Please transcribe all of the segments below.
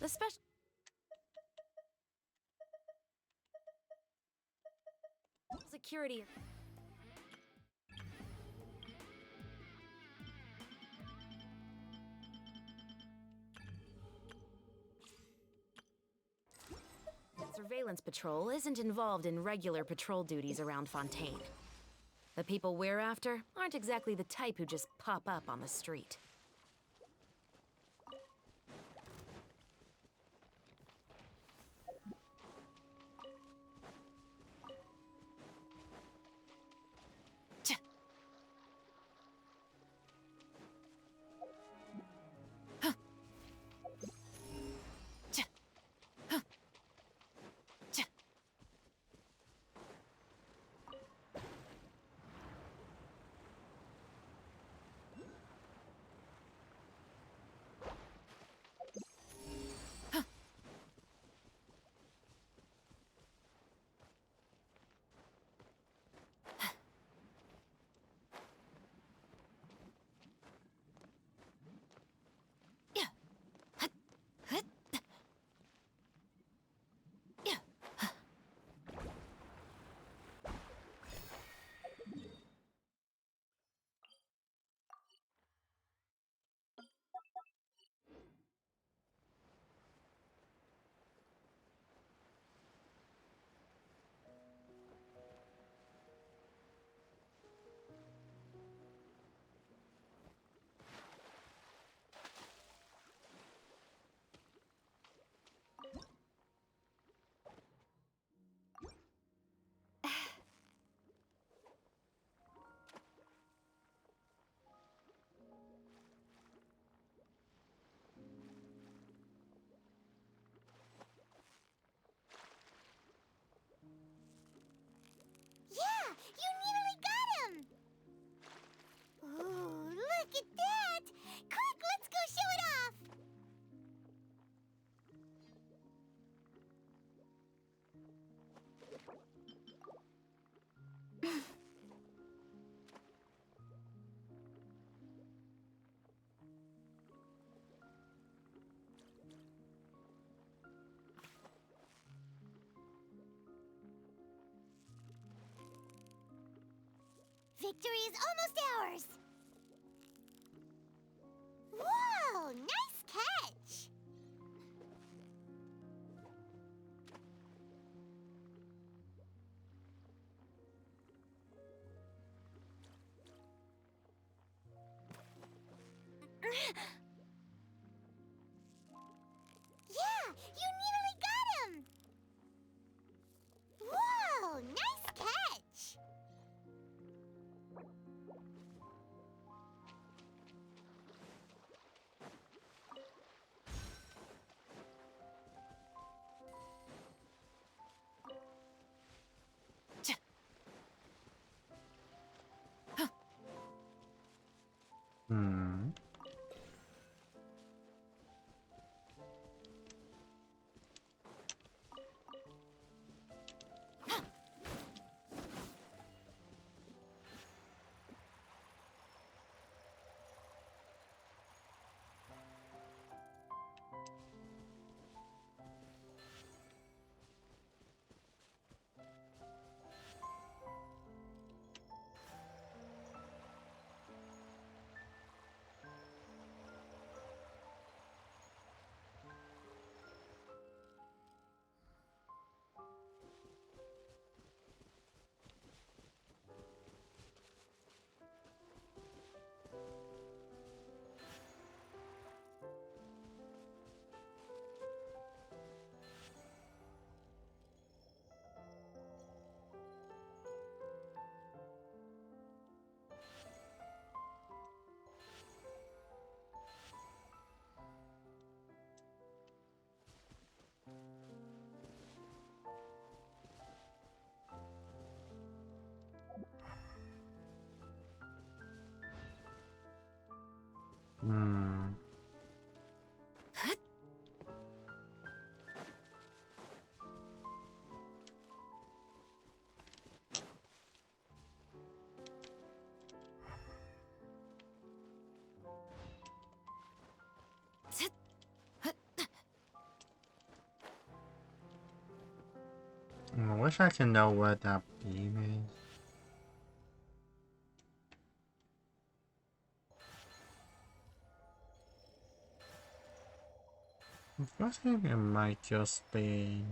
The special security. Surveillance patrol isn't involved in regular patrol duties around Fontaine. The people we're after aren't exactly the type who just pop up on the street. Victory is almost ours! Whoa! Nice catch! Yeah! You nearly got him! Whoa! Nice catch! Hmm. Hmm. I wish I could know what that beam is. I think it might just be.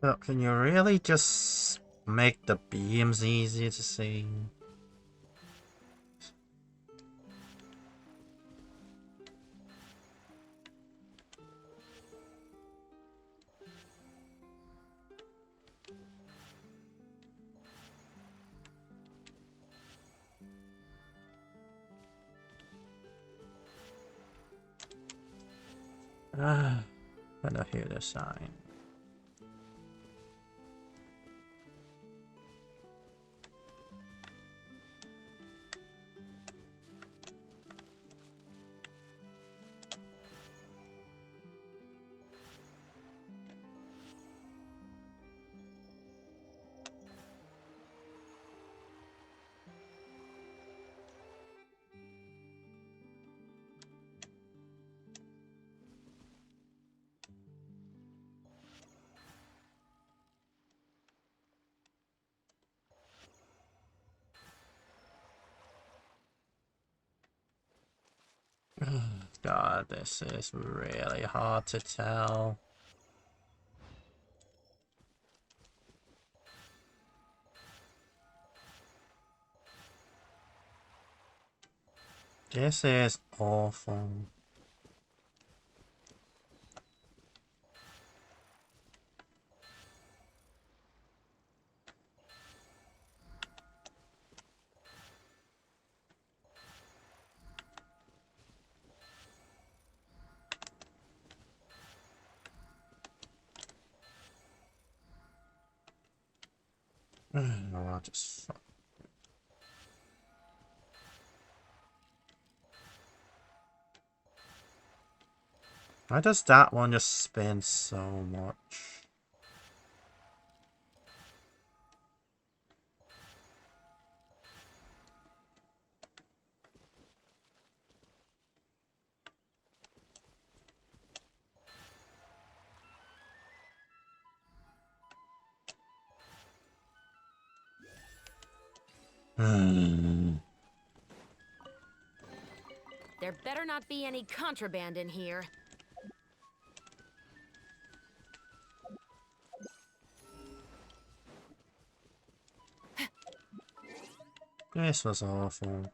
But can you really just make the beams easier to see? Gonna hear the sign. God, this is really hard to tell. This is awful. No, I'll just... Why does that one just spin so much? There better not be any contraband in here. This was awful.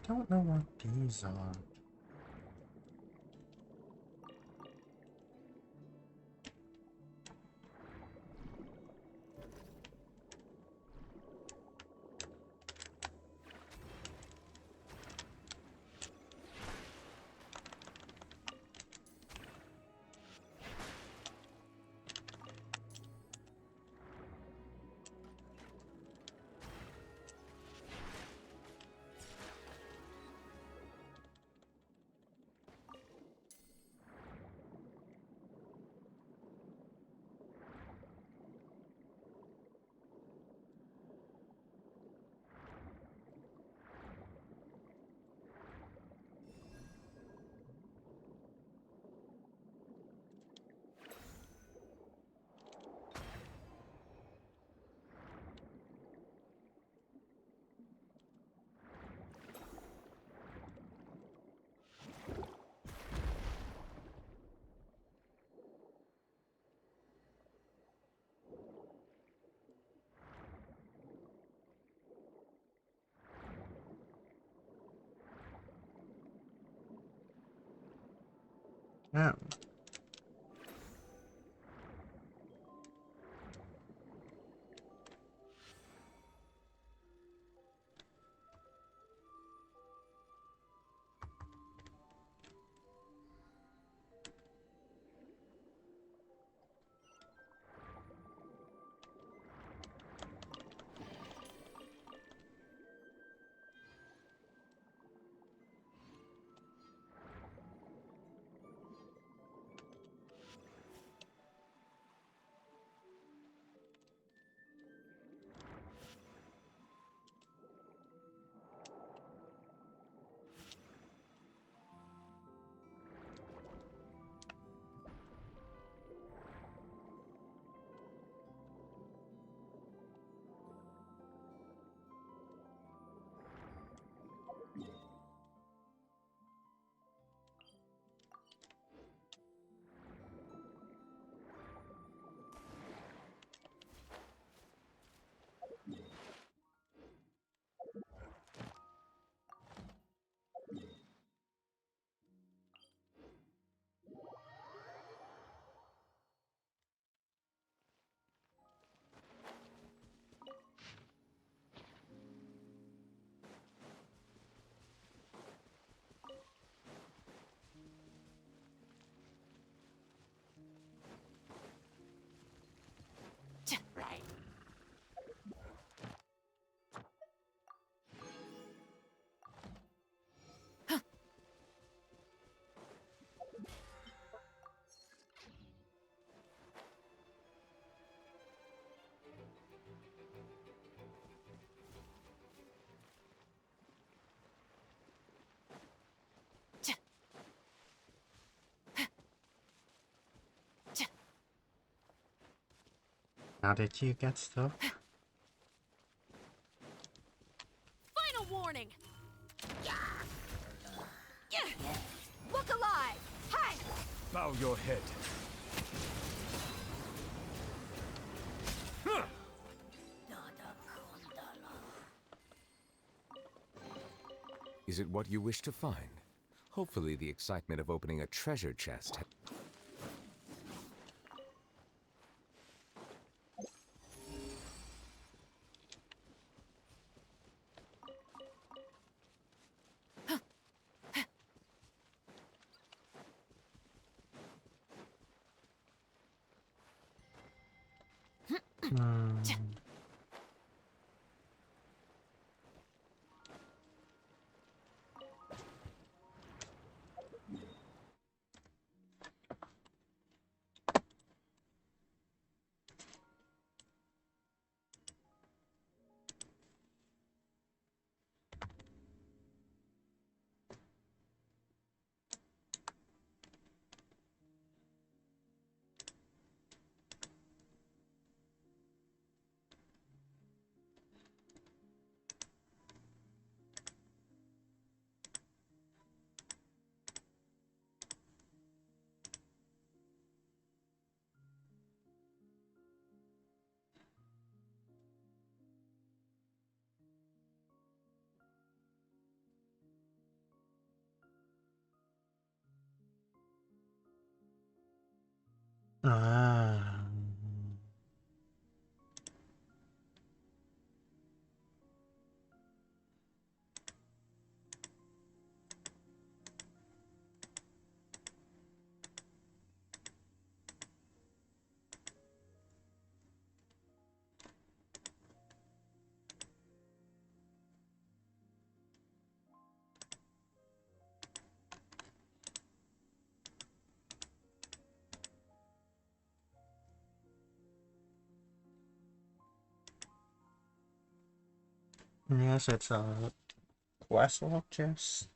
don't know what these are. Oh. How did you get stuff? Final warning! Look alive! Hi! Bow your head. Is it what you wish to find? Hopefully the excitement of opening a treasure chest. Ah. Yes, it's a quest log chest.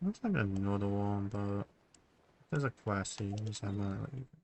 Looks like another one, but if there's a quest to use, I might leave it.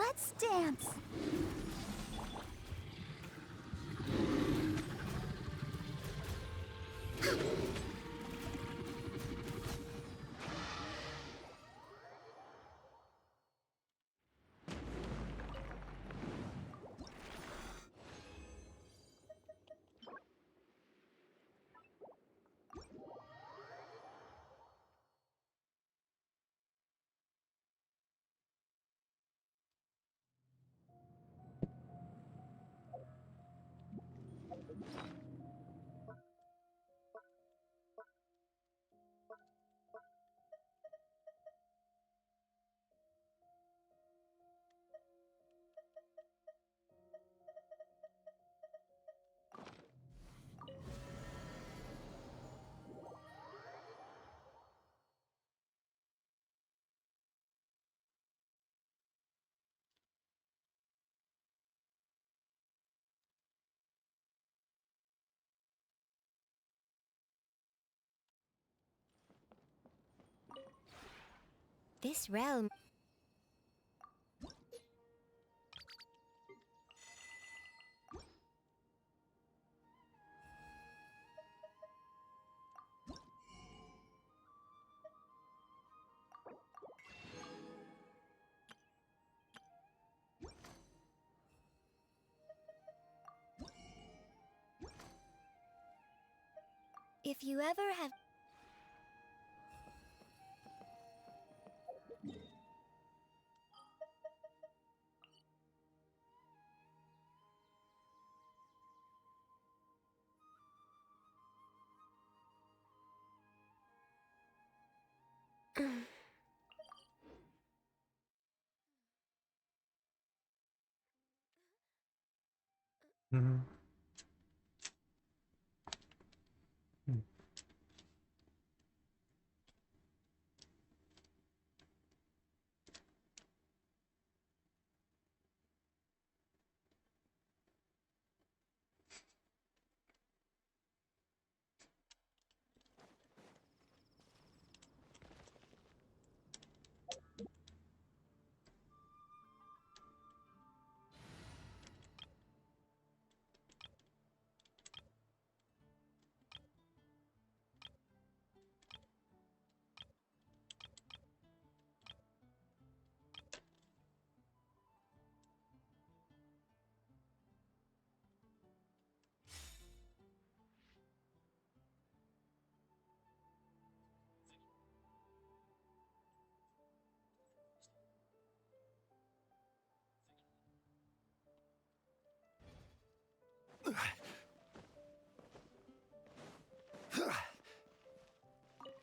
Let's dance. This realm. If you ever have... Mhm. Hmm.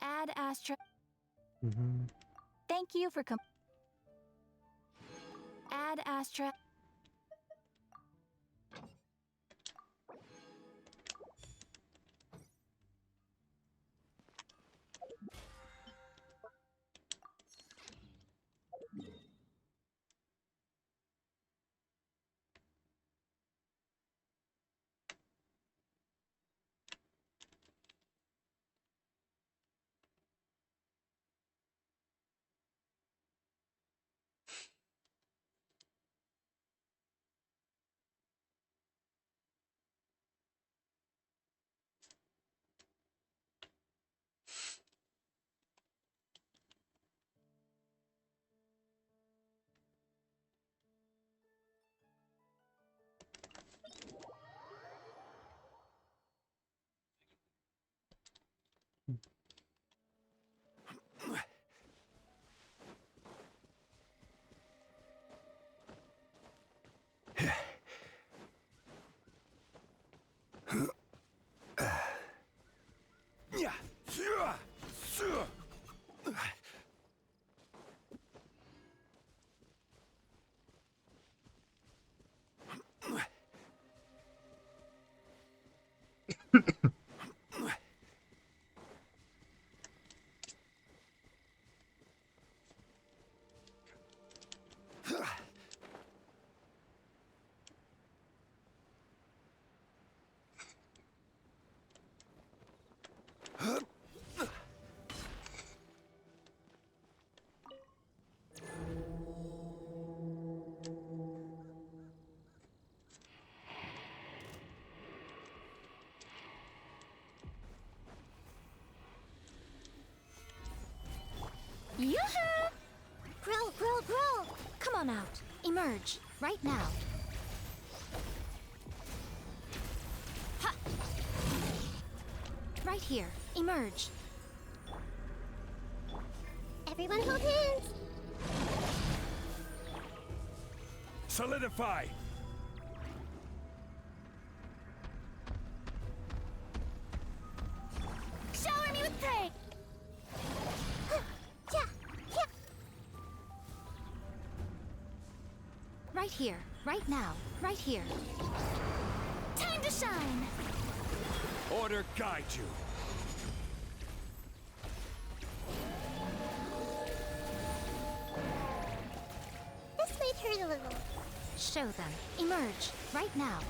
Ad Astra. Mhm. Thank you for Ad Astra. on out. Emerge, right now. Ha! Right here. Emerge. Everyone hold hands! Solidify! Shower me with praise! Yeah, yeah. Right here, right now, right here. Time to shine! Order guide you. This might hurt a little. Show them. Emerge, right now.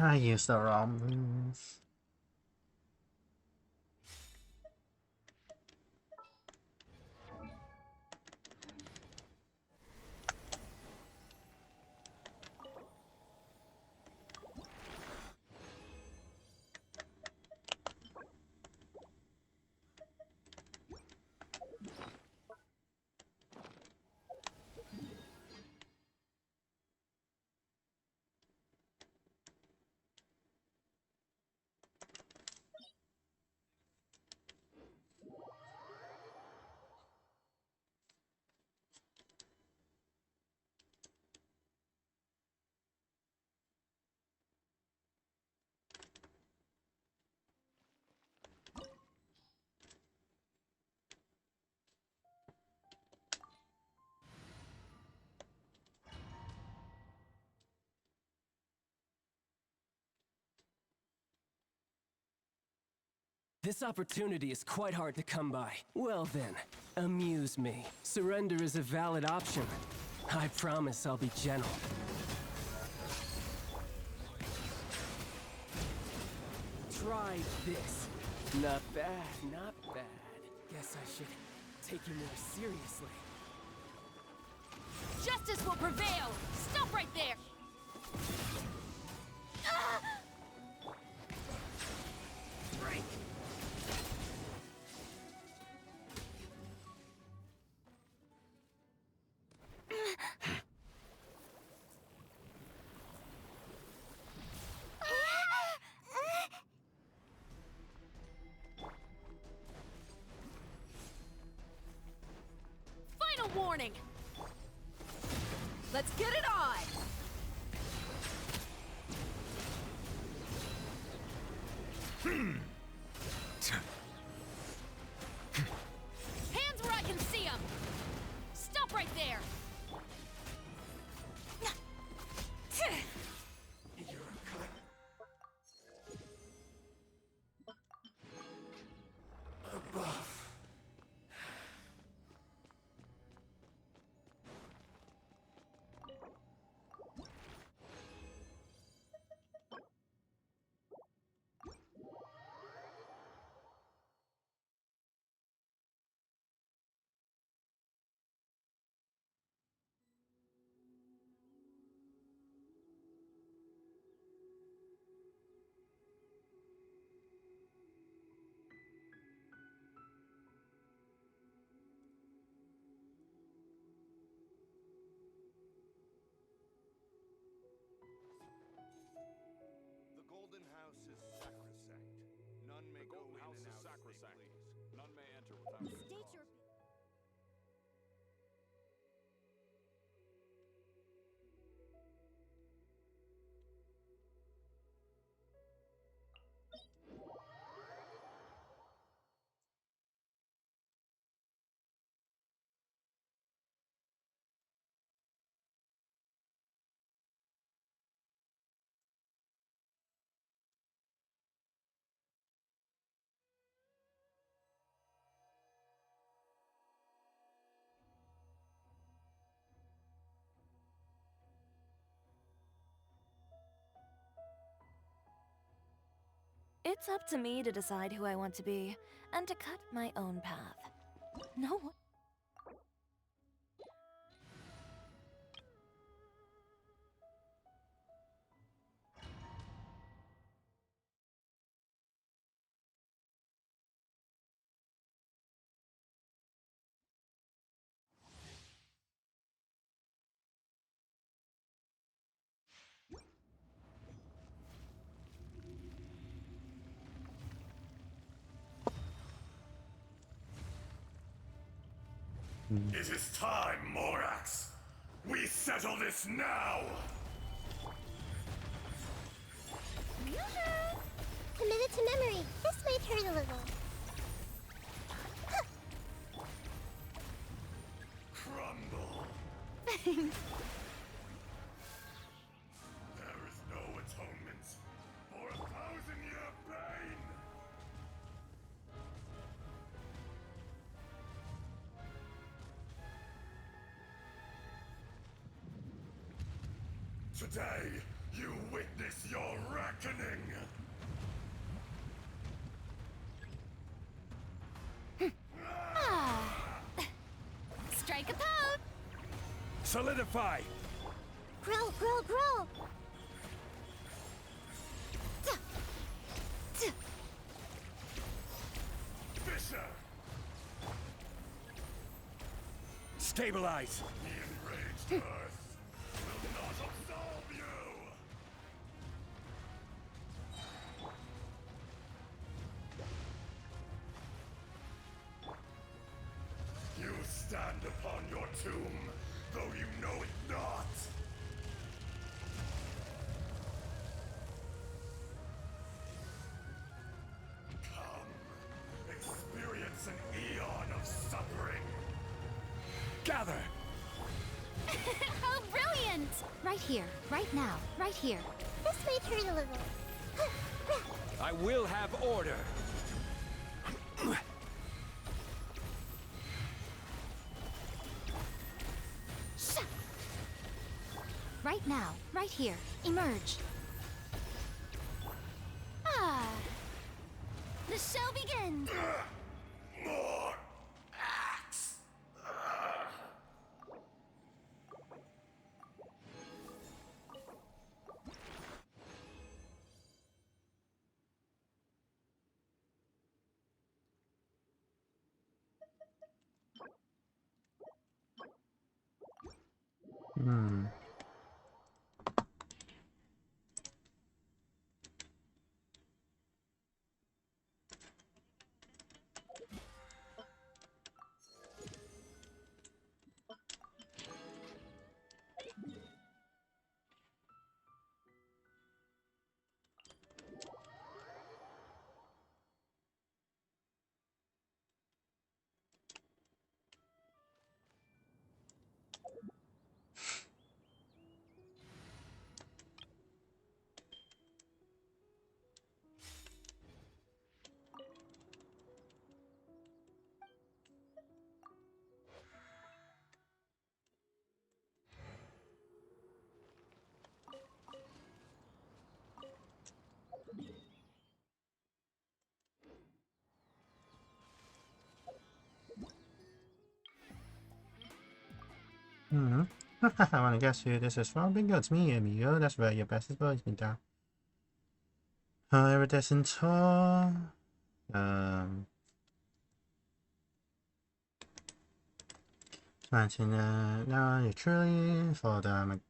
I used the wrong move. This opportunity is quite hard to come by. Well then, amuse me. Surrender is a valid option. I promise I'll be gentle. Try this. Not bad, not bad. Guess I should take you more seriously. Justice will prevail! Stop right there! Break! Final warning! Let's get it on! Hands where I can see them! Stop right there! The Golden House is sacrosanct. None may go in and out as they please. None may enter without State your... It's up to me to decide who I want to be, and to cut my own path. No one... It is time, Morax. We settle this now. Yoo-hoo! Committed to memory. This might hurt a little. Crumble. There is no atonement for a 1,000-year pain. Today, you witness your reckoning. Strike a pose! Solidify! Grow, grow, grow. Fisher, Stabilize! the enraged earth will not absolve you. You stand upon your tomb, though you know it not. Come, experience an eon of suffering. Gather! How brilliant! Right here, right now, right here. This might hurt a little. I will have order! Right now, right here. Emerge. Ah! The show begins! More axe. I wanna guess who this is from. Bingo, it's me, amigo. That's right, your best boy's been down. Iridescent tour. Imagine now you truly for the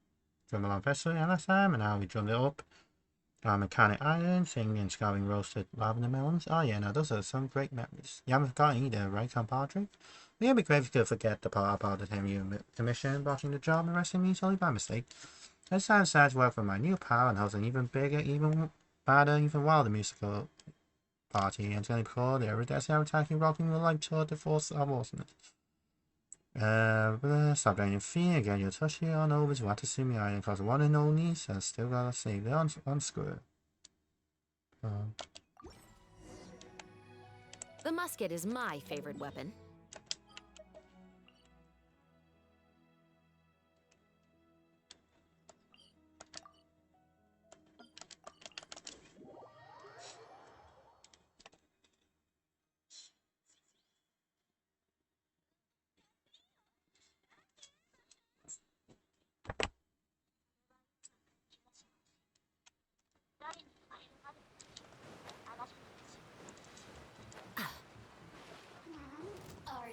drum along vessel last time, and now we drummed it up. Mechanic iron, singing and scarring roasted lavender melons. Oh yeah, no, those are some great memories. You haven't forgotten either, right, compadre? Well, it'd be great if you could forget the part about the time you commissioned, botching the job and arresting me solely by mistake. I decided to work for my new pal and host an even bigger, even badder, even wilder musical party, and it's going to be called the Iridescent Attacking Rocking the Light Tour de Force of Awesomeness. Stop down your feet and get your tushy on over to Watasumi Island, cause one and only, so still gotta save the unscrew. The musket is my favorite weapon.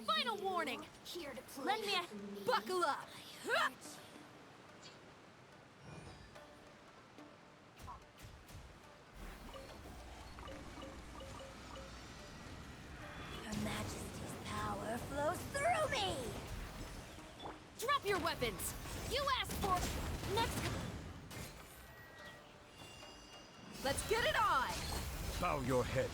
Final warning! Here to play. Let me buckle up! Her Majesty's power flows through me! Drop your weapons! You asked for... Next... Let's get it on! Bow your head.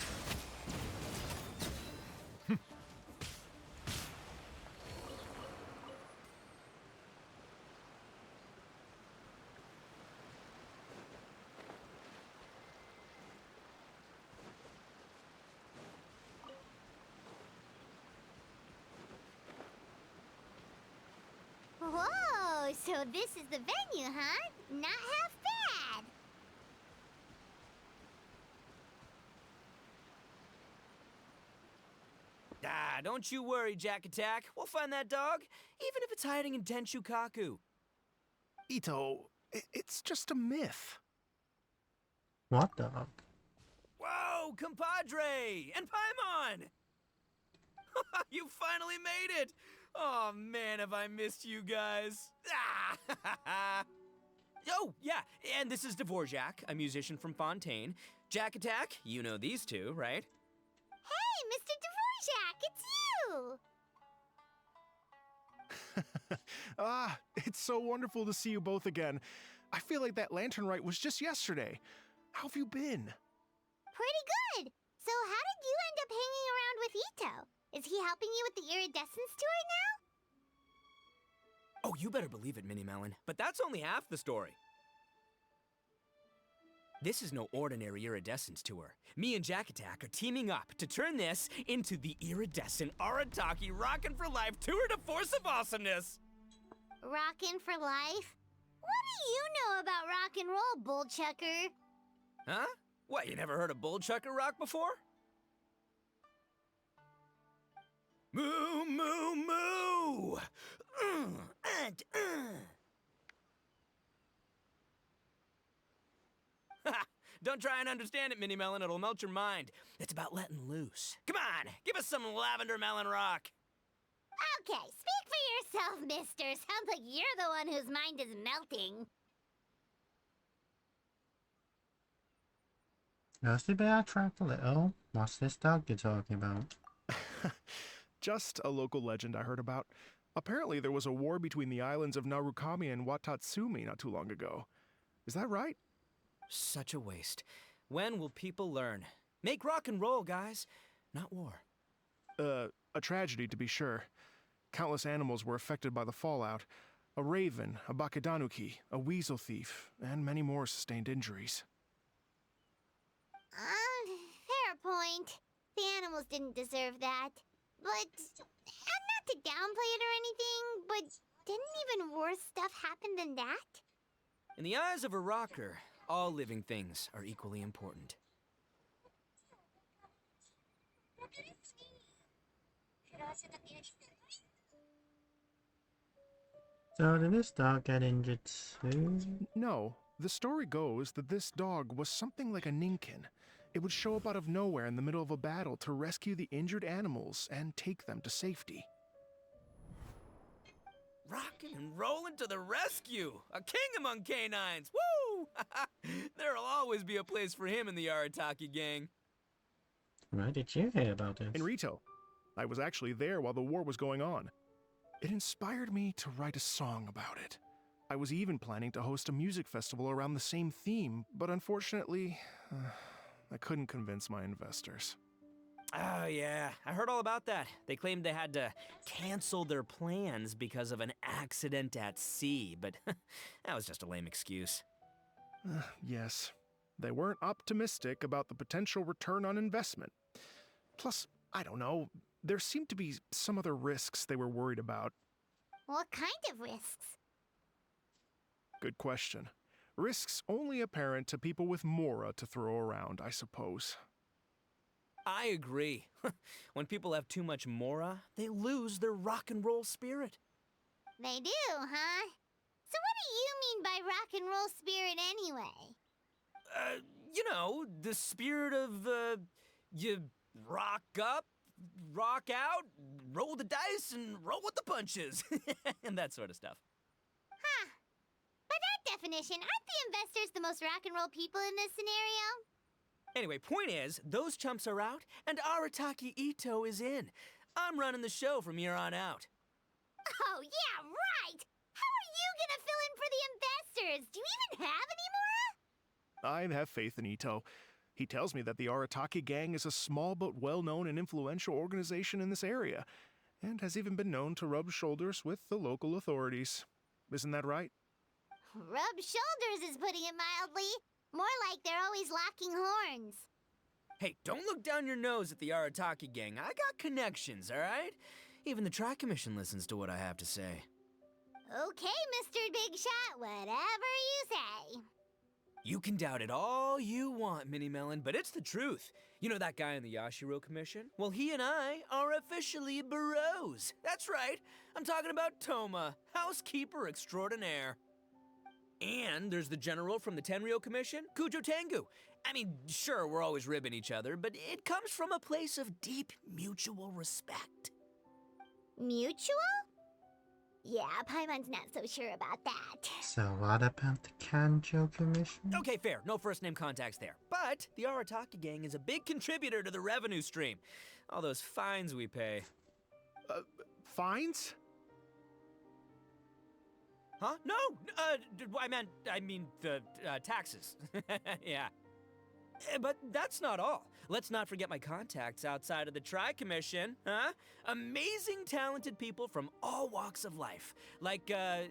Whoa, so this is the venue, huh? Not half bad. Ah, don't you worry, Jack Attack. We'll find that dog, even if it's hiding in Tenshukaku. Ito, it's just a myth. What dog? Whoa, compadre! And Paimon! You finally made it! Oh man, have I missed you guys. Ah! Oh, yeah, and this is Dvorak, a musician from Fontaine. Jack Attack, you know these two, right? Hey, Mr. Dvorak, it's you! Ah, it's so wonderful to see you both again. I feel like that lantern rite was just yesterday. How have you been? Pretty good. So how did you end up hanging around with Ito? Is he helping you with the iridescence tour now? Oh, you better believe it, Minnie Melon. But that's only half the story. This is no ordinary iridescence tour. Me and Jack Attack are teaming up to turn this into the iridescent Arataki Rockin' for Life Tour de Force of Awesomeness! Rockin' for life? What do you know about rock and roll, bull chucker? Huh? What, you never heard of Bull Chucker Rock before? Moo, moo, moo! And, Ha! Don't try and understand it, Minnie Melon. It'll melt your mind. It's about letting loose. Come on, give us some lavender melon rock. Okay, speak for yourself, mister. Sounds like you're the one whose mind is melting. Just to backtrack a little, what's this dog you're talking about? Just a local legend I heard about. Apparently there was a war between the islands of Narukami and Watatsumi not too long ago. Is that right? Such a waste. When will people learn? Make rock and roll, guys, not war. A tragedy to be sure. Countless animals were affected by the fallout. A raven, a bakedanuki, a weasel thief, and many more sustained injuries. Fair point. The animals didn't deserve that. But, and not to downplay it or anything, but didn't even worse stuff happen than that? In the eyes of a rocker, all living things are equally important. So did this dog get injured too? No, the story goes that this dog was something like a ninkin. It would show up out of nowhere in the middle of a battle to rescue the injured animals and take them to safety. Rockin' and rollin' to the rescue! A king among canines! Woo! There'll always be a place for him in the Arataki gang. Where did you hear about this? In Rito. I was actually there while the war was going on. It inspired me to write a song about it. I was even planning to host a music festival around the same theme, but unfortunately, I couldn't convince my investors. Oh, yeah. I heard all about that. They claimed they had to cancel their plans because of an accident at sea, but that was just a lame excuse. Yes. They weren't optimistic about the potential return on investment. Plus, I don't know, there seemed to be some other risks they were worried about. What kind of risks? Good question. Risks only apparent to people with mora to throw around, I suppose. I agree. When people have too much mora, they lose their rock and roll spirit. They do, huh? So what do you mean by rock and roll spirit anyway? You know, the spirit of, you rock up, rock out, roll the dice, and roll with the punches. And that sort of stuff. Huh. By that definition, aren't the investors the most rock and roll people in this scenario? Anyway, point is, those chumps are out, and Arataki Ito is in. I'm running the show from here on out. Oh, yeah, right! you gonna fill in for the investors? Do you even have any more? I have faith in Ito. He tells me that the Arataki gang is a small but well-known and influential organization in this area, and has even been known to rub shoulders with the local authorities. Isn't that right? Rub shoulders is putting it mildly. More like they're always locking horns. Hey, don't look down your nose at the Arataki gang. I got connections, all right? Even the Tri-Commission listens to what I have to say. Okay, Mr. Big Shot, whatever you say. You can doubt it all you want, Mini Melon, but it's the truth. You know that guy in the Yashiro Commission? Well, he and I are officially bros. That's right. I'm talking about Toma, housekeeper extraordinaire. And there's the general from the Tenryo Commission, Kujo Tengu. I mean, sure, we're always ribbing each other, but it comes from a place of deep mutual respect. Mutual? Yeah, Paimon's not so sure about that. So what about the Kanjo Commission? Okay, fair. No first-name contacts there. But the Arataki gang is a big contributor to the revenue stream. All those fines we pay. Fines? Huh? No! I mean the taxes. Yeah. But that's not all. Let's not forget my contacts outside of the Tri-Commission, huh? Amazing, talented people from all walks of life. Like the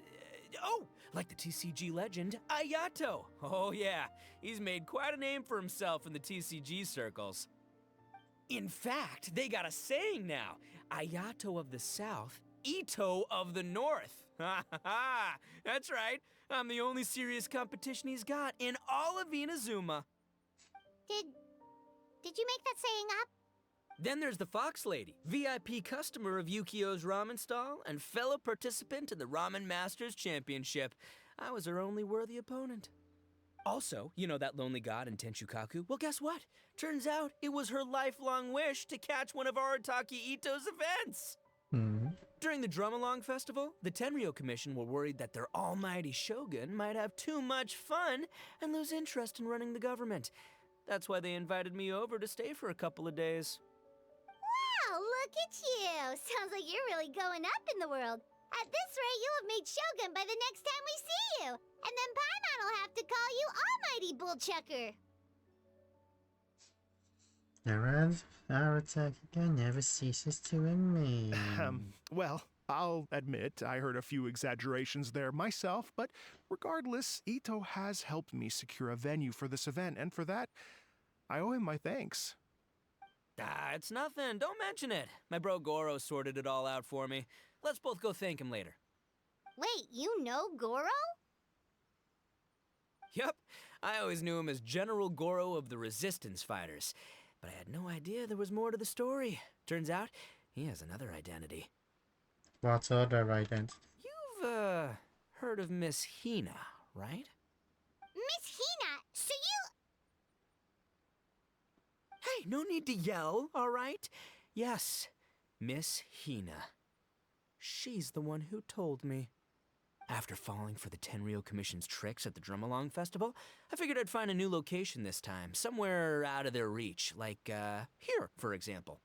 TCG legend, Ayato. Oh yeah, he's made quite a name for himself in the TCG circles. In fact, they got a saying now. Ayato of the South, Ito of the North. Ha ha ha! That's right. I'm the only serious competition he's got in all of Inazuma. Did you make that saying up? Then there's the Fox Lady, VIP customer of Yukio's ramen stall and fellow participant in the Ramen Masters Championship. I was her only worthy opponent. Also, you know that lonely god in Tenchukaku? Well, guess what? Turns out it was her lifelong wish to catch one of Arataki Ito's events. During the Drum-Along Festival, the Tenryo Commission were worried that their almighty shogun might have too much fun and lose interest in running the government. That's why they invited me over to stay for a couple of days. Wow, look at you! Sounds like you're really going up in the world. At this rate, you'll have made Shogun by the next time we see you. And then Paimon will have to call you Almighty Bullchucker. The rise of Arataki gang never ceases to amaze. Well, I'll admit I heard a few exaggerations there myself, but regardless, Ito has helped me secure a venue for this event, and for that, I owe him my thanks. It's nothing. Don't mention it. My bro Goro sorted it all out for me. Let's both go thank him later. Wait, you know Goro? Yep. I always knew him as General Goro of the Resistance Fighters. But I had no idea there was more to the story. Turns out, he has another identity. What's other identity? You've, heard of Miss Hina, right? Miss Hina, so you... Hey, no need to yell, all right? Yes, Miss Hina. She's the one who told me. After falling for the Tenryo Commission's tricks at the Drum-Along Festival, I figured I'd find a new location this time, somewhere out of their reach, like, here, for example.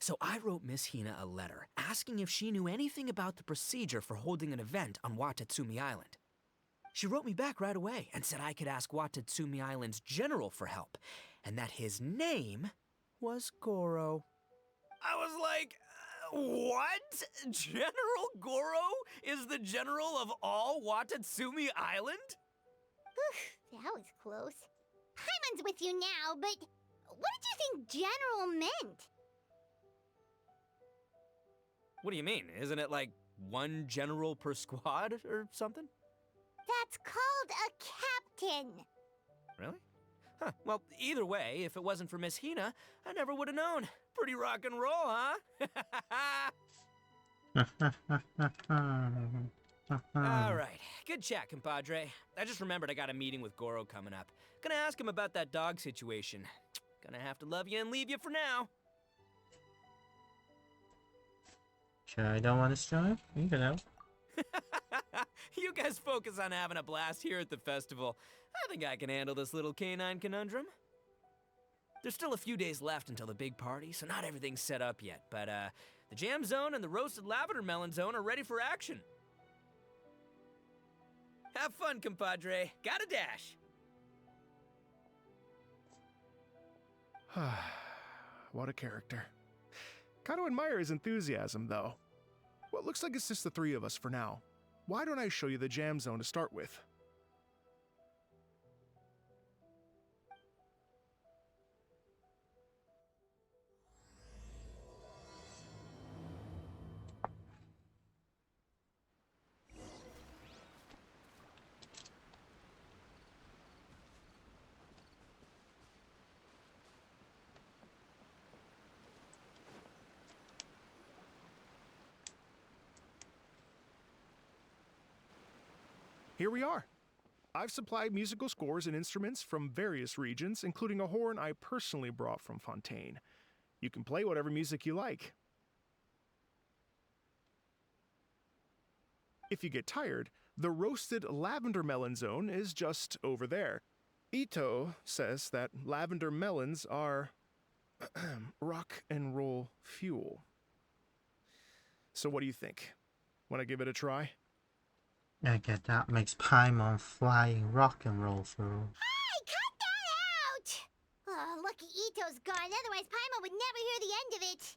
So I wrote Miss Hina a letter, asking if she knew anything about the procedure for holding an event on Watatsumi Island. She wrote me back right away and said I could ask Watatsumi Island's general for help, and that his name was Goro. I was like, what? General Goro is the general of all Watatsumi Island? That was close. Paimon's with you now, but what did you think general meant? What do you mean? Isn't it like one general per squad or something? That's called a captain. Really? Huh. Well, either way, if it wasn't for Miss Hina, I never would have known. Pretty rock and roll, huh? All right. Good chat, compadre. I just remembered I got a meeting with Goro coming up. Gonna ask him about that dog situation. Gonna have to love you and leave you for now. Sure, I don't want to start? You can help. You guys focus on having a blast here at the festival. I think I can handle this little canine conundrum. There's still a few days left until the big party, so not everything's set up yet, but the jam zone and the roasted lavender melon zone are ready for action. Have fun, compadre. Gotta dash. What a character. Gotta admire his enthusiasm, though. Well, it looks like it's just the three of us for now. Why don't I show you the jam zone to start with? Here we are. I've supplied musical scores and instruments from various regions, including a horn I personally brought from Fontaine. You can play whatever music you like. If you get tired, the roasted lavender melon zone is just over there. Ito says that lavender melons are rock and roll fuel. So what do you think? Want to give it a try? I get that makes Paimon flying rock and roll through. Hey, cut that out! Oh, lucky Ito's gone, otherwise Paimon would never hear the end of it.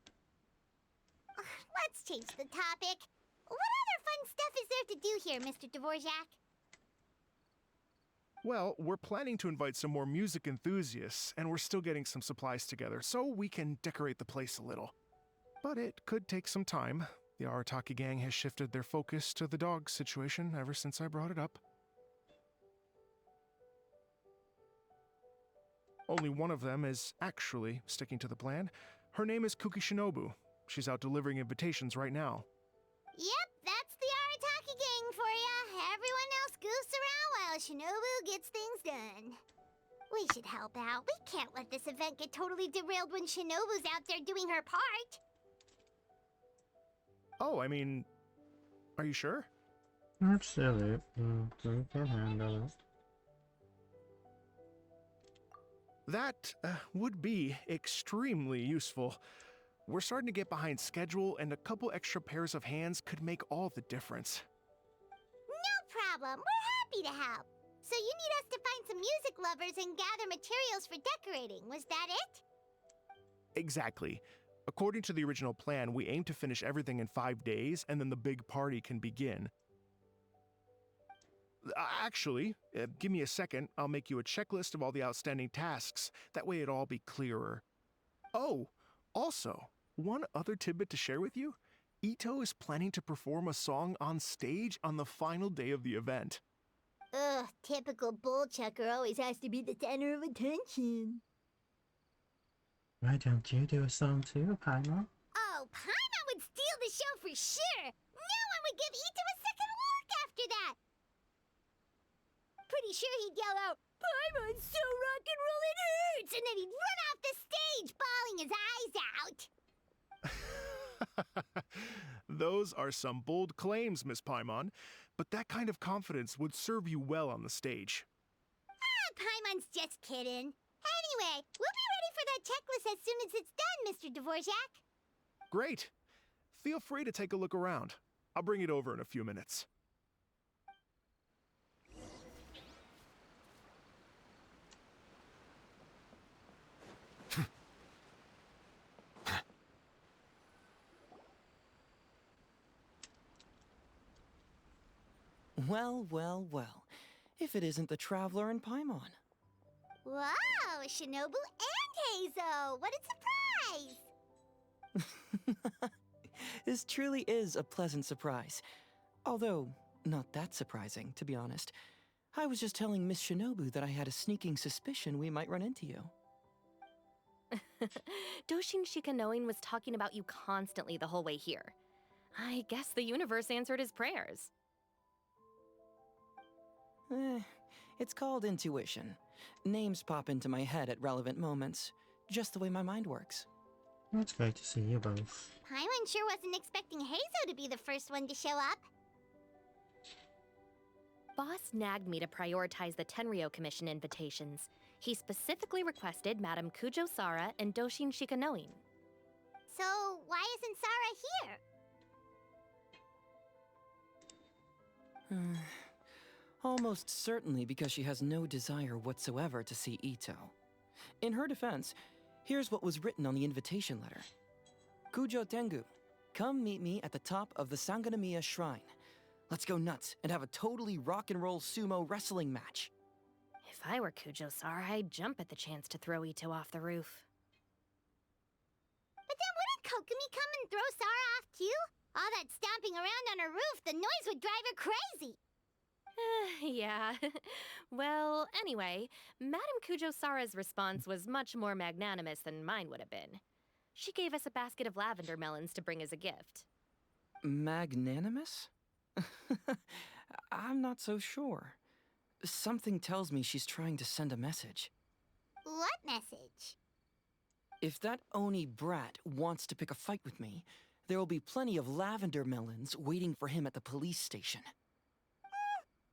Let's change the topic. What other fun stuff is there to do here, Mr. Dvorak? Well, we're planning to invite some more music enthusiasts, and we're still getting some supplies together, so we can decorate the place a little. But it could take some time. The Arataki gang has shifted their focus to the dog situation ever since I brought it up. Only one of them is actually sticking to the plan. Her name is Kuki Shinobu. She's out delivering invitations right now. Yep, that's the Arataki gang for ya. Everyone else goofs around while Shinobu gets things done. We should help out. We can't let this event get totally derailed when Shinobu's out there doing her part. Oh, I mean, are you sure? Absolutely. We can handle it. That would be extremely useful. We're starting to get behind schedule, and a couple extra pairs of hands could make all the difference. No problem. We're happy to help. So you need us to find some music lovers and gather materials for decorating. Was that it? Exactly. According to the original plan, we aim to finish everything in 5 days, and then the big party can begin. Actually, give me a second. I'll make you a checklist of all the outstanding tasks. That way it'll all be clearer. Oh, also, one other tidbit to share with you. Ito is planning to perform a song on stage on the final day of the event. Ugh, typical bullchucker always has to be the center of attention. Why don't you do a song too, Paimon? Oh, Paimon would steal the show for sure! No one would give Ito a second look after that! Pretty sure he'd yell out, "Paimon's so rock and roll it hurts!" And then he'd run off the stage, bawling his eyes out! Those are some bold claims, Miss Paimon, but that kind of confidence would serve you well on the stage. Ah, Paimon's just kidding. Anyway, we'll be ready for that checklist as soon as it's done, Mr. Dvorak. Great. Feel free to take a look around. I'll bring it over in a few minutes. Well, well, well. If it isn't the Traveler and Paimon. Wow, Shinobu and Heizo! What a surprise! This truly is a pleasant surprise. Although, not that surprising, to be honest. I was just telling Miss Shinobu that I had a sneaking suspicion we might run into you. Doshin Shikanoin was talking about you constantly the whole way here. I guess the universe answered his prayers. It's called intuition. Names pop into my head at relevant moments, just the way my mind works. It's great to see you both. Paimon sure wasn't expecting Heizo to be the first one to show up. Boss nagged me to prioritize the Tenryo Commission invitations. He specifically requested Madame Kujo Sara and Doshin Shikanoin. So, why isn't Sara here? Almost certainly because she has no desire whatsoever to see Ito. In her defense, here's what was written on the invitation letter. Kujo Tengu, come meet me at the top of the Sanganamiya Shrine. Let's go nuts and have a totally rock and roll sumo wrestling match. If I were Kujo-Sara, I'd jump at the chance to throw Ito off the roof. But then wouldn't Kokomi come and throw Sara off too? All that stomping around on her roof, the noise would drive her crazy. Yeah. Well, anyway, Madame Kujo-Sara's response was much more magnanimous than mine would have been. She gave us a basket of lavender melons to bring as a gift. Magnanimous? I'm not so sure. Something tells me she's trying to send a message. What message? If that Oni brat wants to pick a fight with me, there will be plenty of lavender melons waiting for him at the police station.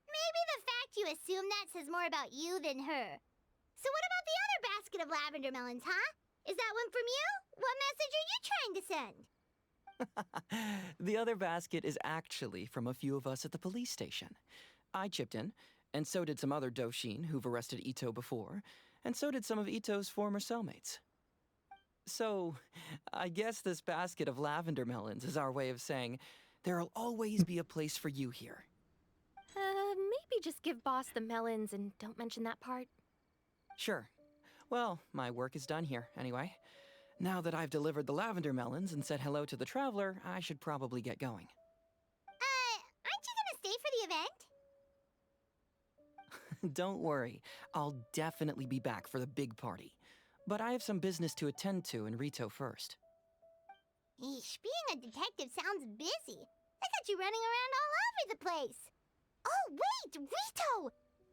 Maybe the fact you assume that says more about you than her. So what about the other basket of lavender melons, huh? Is that one from you? What message are you trying to send? The other basket is actually from a few of us at the police station. I chipped in, and so did some other Doshin who've arrested Ito before, and so did some of Ito's former cellmates. So, I guess this basket of lavender melons is our way of saying, there'll always be a place for you here. Maybe just give Boss the melons and don't mention that part. Sure. Well, my work is done here, anyway. Now that I've delivered the lavender melons and said hello to the traveler, I should probably get going. Aren't you gonna stay for the event? Don't worry, I'll definitely be back for the big party. But I have some business to attend to in Rito first. Eesh, being a detective sounds busy. I got you running around all over the place. Oh, wait, Rito!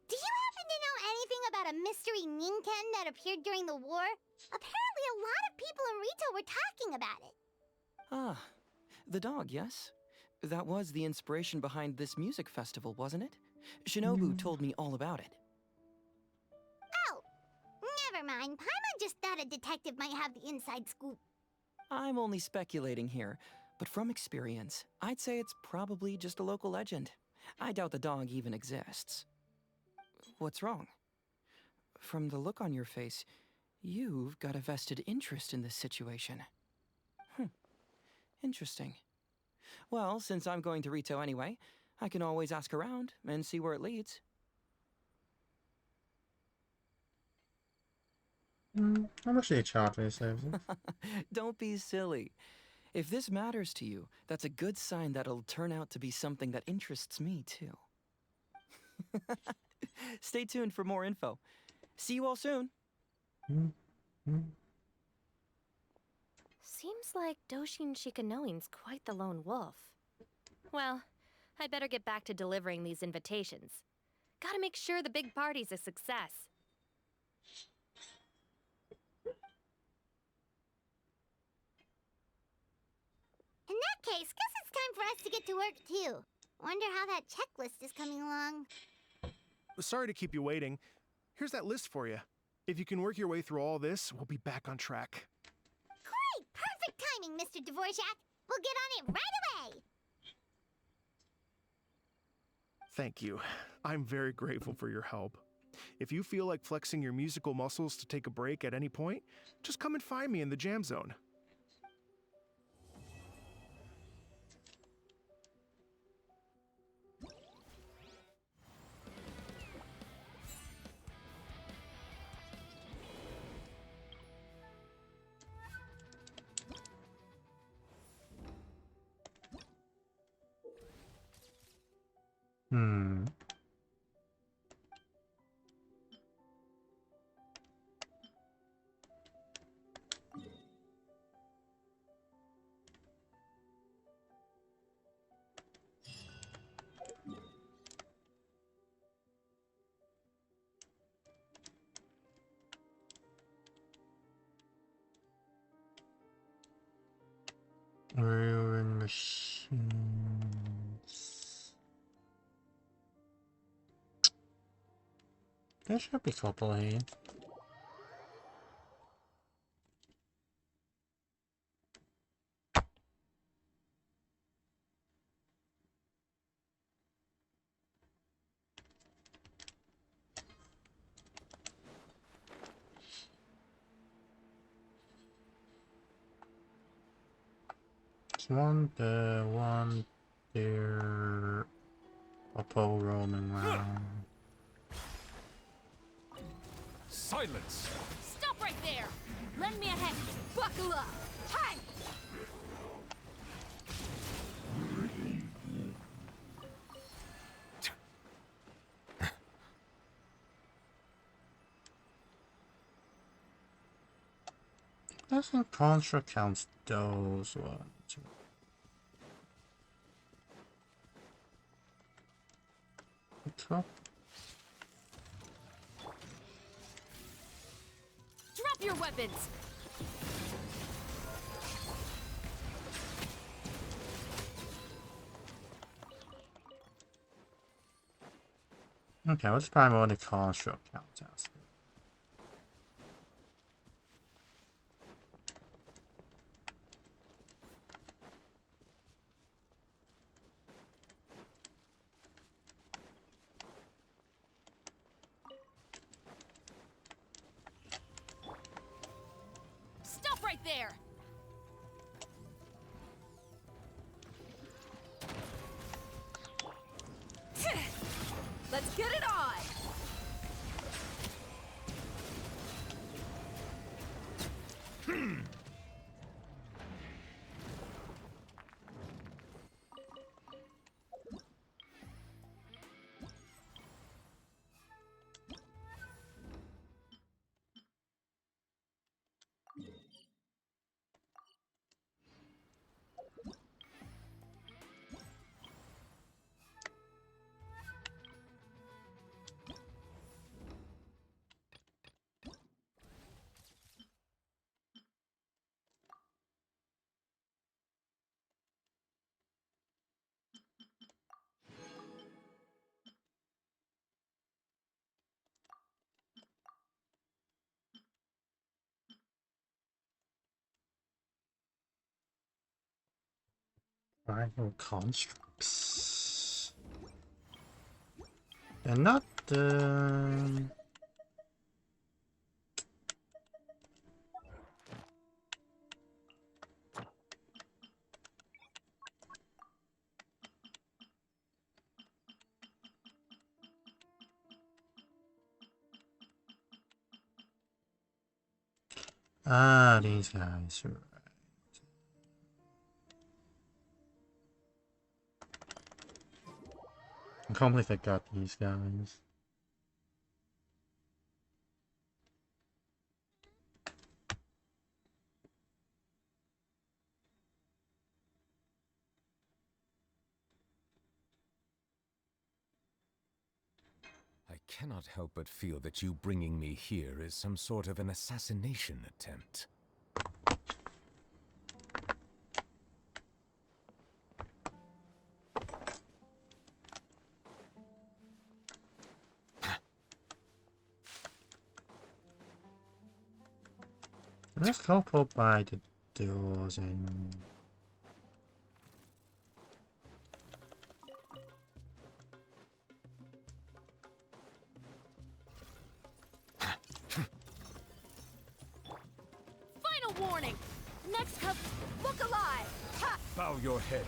Do you happen to know anything about a mystery Ninken that appeared during the war? Apparently a lot of people in Rito were talking about it. Ah, the dog, yes? That was the inspiration behind this music festival, wasn't it? Shinobu told me all about it. Oh, never mind. Paimon just thought a detective might have the inside scoop. I'm only speculating here, but from experience, I'd say it's probably just a local legend. I doubt the dog even exists. What's wrong? From the look on your face, you've got a vested interest in this situation. Interesting. Well, since I'm going to Rito anyway, I can always ask around and see where it leads. How much do you charge for your services? Don't be silly. If this matters to you, that's a good sign that it'll turn out to be something that interests me, too. Stay tuned for more info. See you all soon. Seems like Doshin Shikanoin's quite the lone wolf. Well, I'd better get back to delivering these invitations. Gotta make sure the big party's a success. In that case, guess it's time for us to get to work too. Wonder how that checklist is coming along. Sorry to keep you waiting. Here's that list for you. If you can work your way through all this, we'll be back on track. Great! Perfect timing, Mr. Dvorak. We'll get on it right away! Thank you. I'm very grateful for your help. If you feel like flexing your musical muscles to take a break at any point, just come and find me in the jam zone. Ruin machines. There should be a couple here. one there, one there. Oppo roaming around. Silence! Stop right there! Lend me a hand. Buckle up! Hi! Doesn't Contra counts those ones? Drop. Drop your weapons! Okay, let's probably more the construct counts as. Stop right there! Let's get it on! Rival constructs. They're not these guys. Right. I can't believe I got these guys. I cannot help but feel that you bringing me here is some sort of an assassination attempt. Let's go put by the doors and Final warning! Next comes Look Alive! Ha! Bow your head.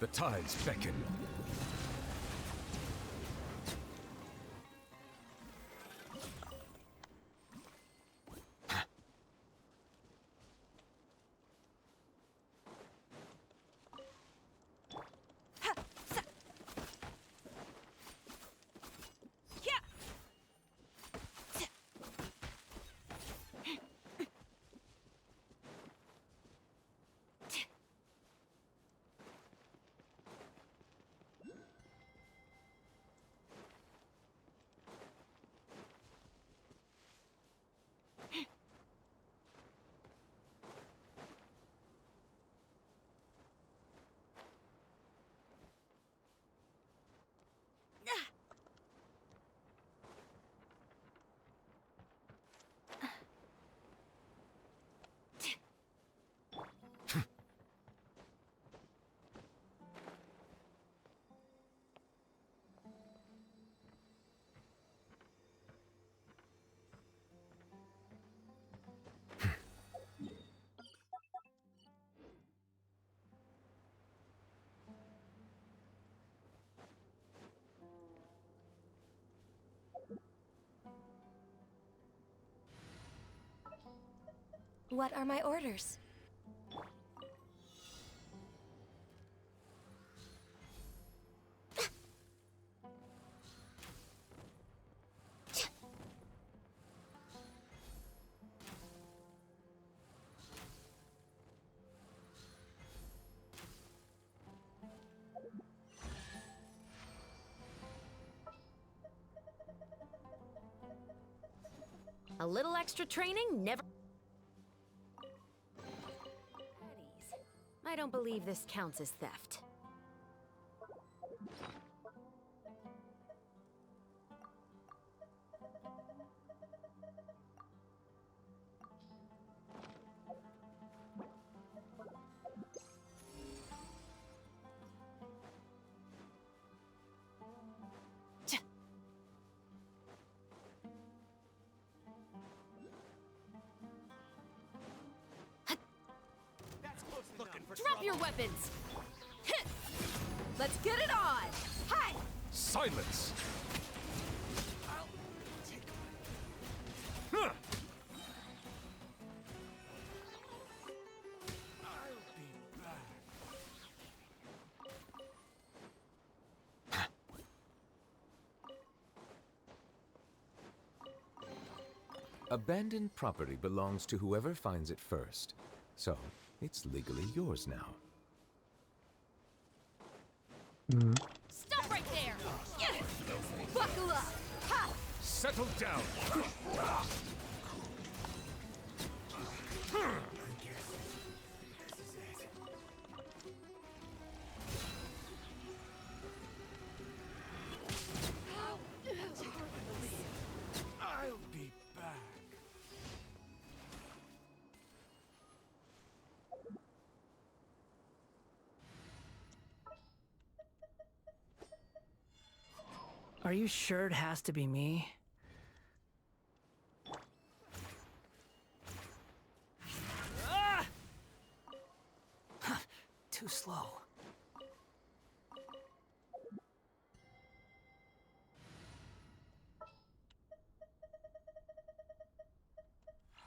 The tides beckon. What are my orders? A little extra training never... I don't believe this counts as theft. Drop your weapons! Hit! Let's get it on! Hi! Silence! Huh. Abandoned property belongs to whoever finds it first. So, it's legally yours now. Stop right there! Yeah. Buckle up! Ha! Settle down! I'll be back. Are you sure it has to be me? Ah! Huh, too slow.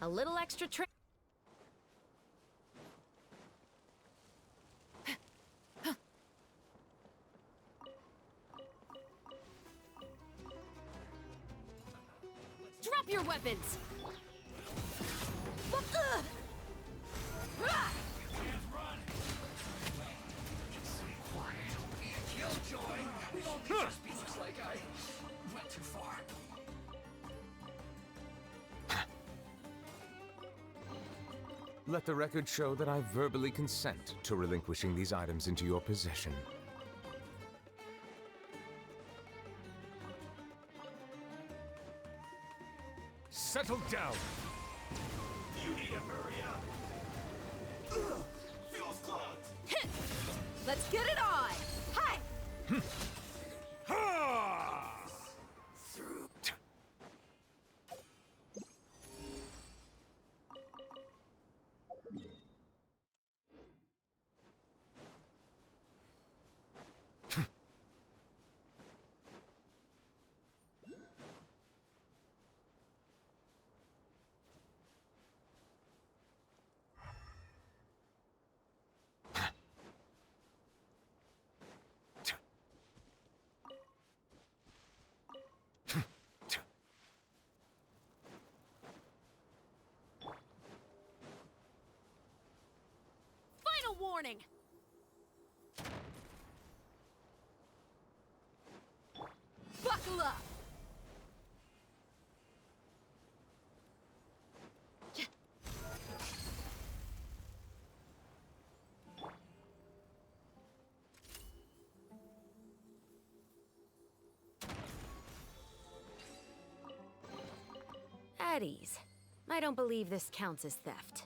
A little extra training. Drop your weapons! Let the record show that I verbally consent to relinquishing these items into your possession. Settle down! You need to hurry up. Feels clogged. Hit! Let's get it on! Hi! Ha! Final warning! Buckle up! At ease. I don't believe this counts as theft.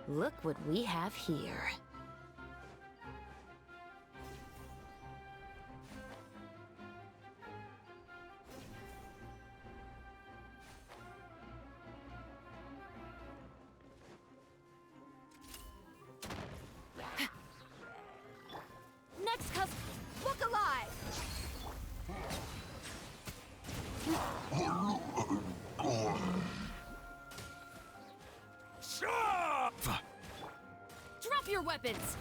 Look what we have here. Next cup, look alive! Drop your weapons!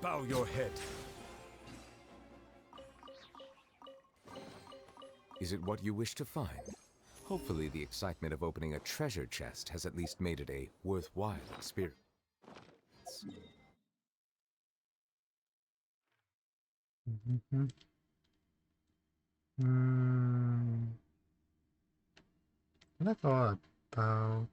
Bow your head. Is it what you wish to find? Hopefully the excitement of opening a treasure chest has at least made it a worthwhile experience. Let's go about.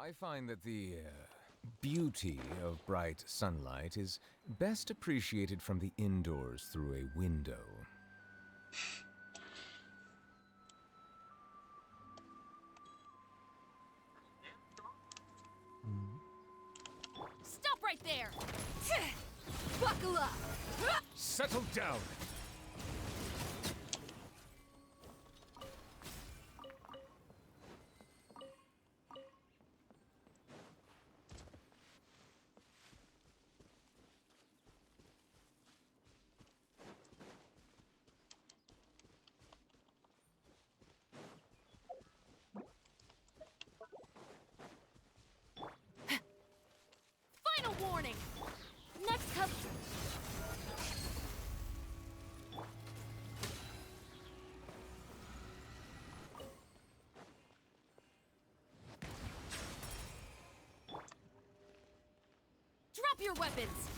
I find that the beauty of bright sunlight is best appreciated from the indoors through a window. Stop right there! Buckle up! Settle down. Final warning! Next cup... Drop your weapons!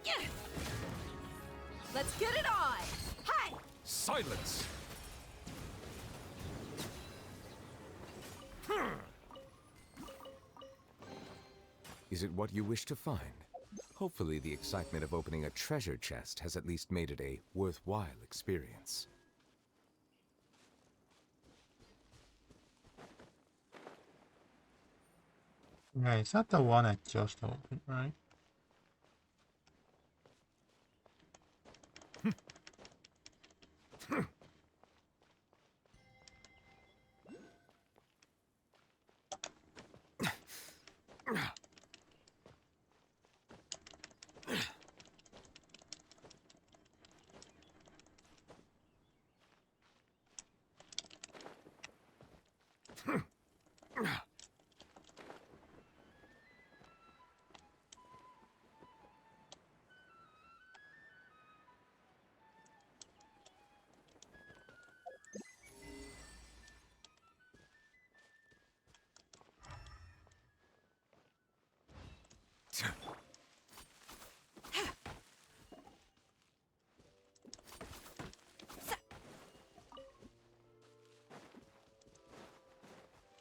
Yeah. Let's get it on! Hi! Silence. Is it what you wish to find? Hopefully the excitement of opening a treasure chest has at least made it a worthwhile experience. Yeah, is that the one I just opened, right?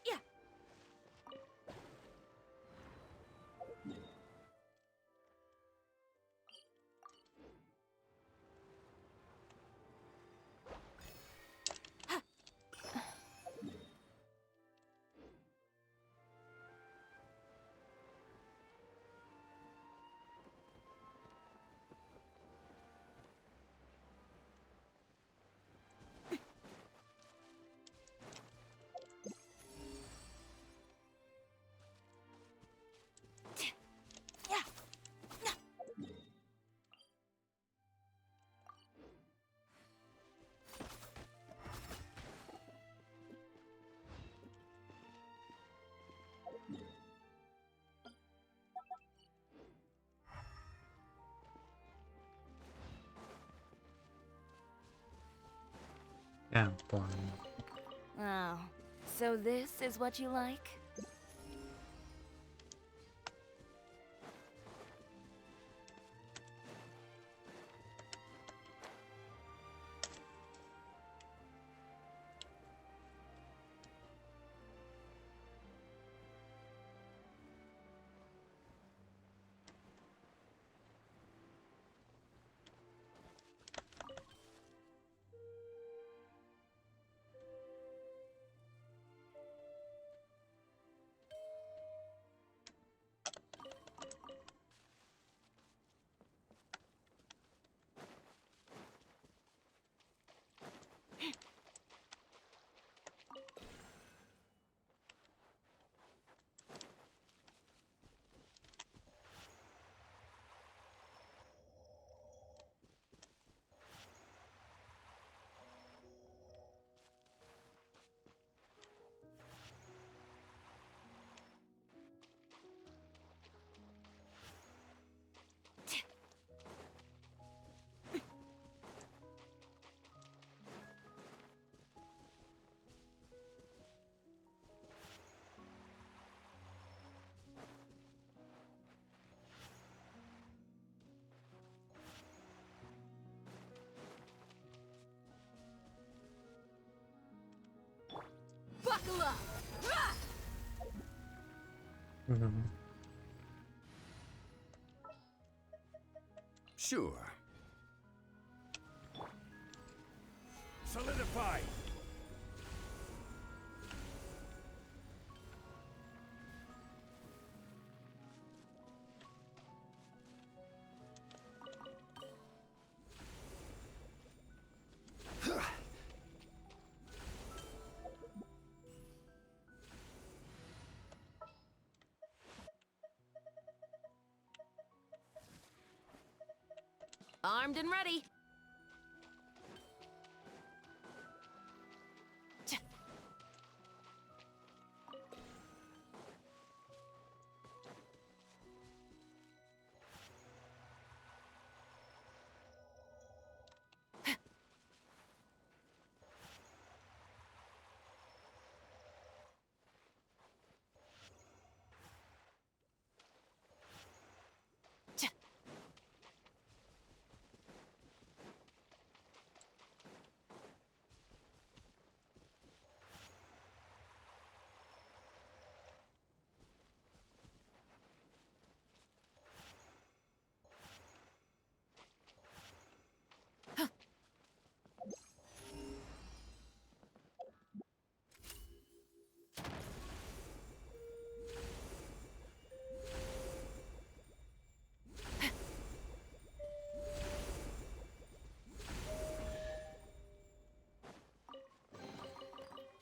Yeah. Yeah, boring. Oh, so this is what you like? Buckle up! Sure. Solidify! Armed and ready.